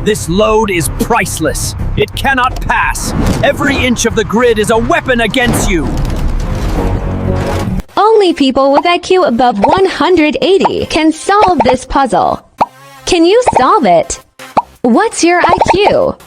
This load is priceless. It cannot pass. Every inch of the grid is a weapon against you. Only people with IQ above 180 can solve this puzzle. Can you solve it? What's your IQ?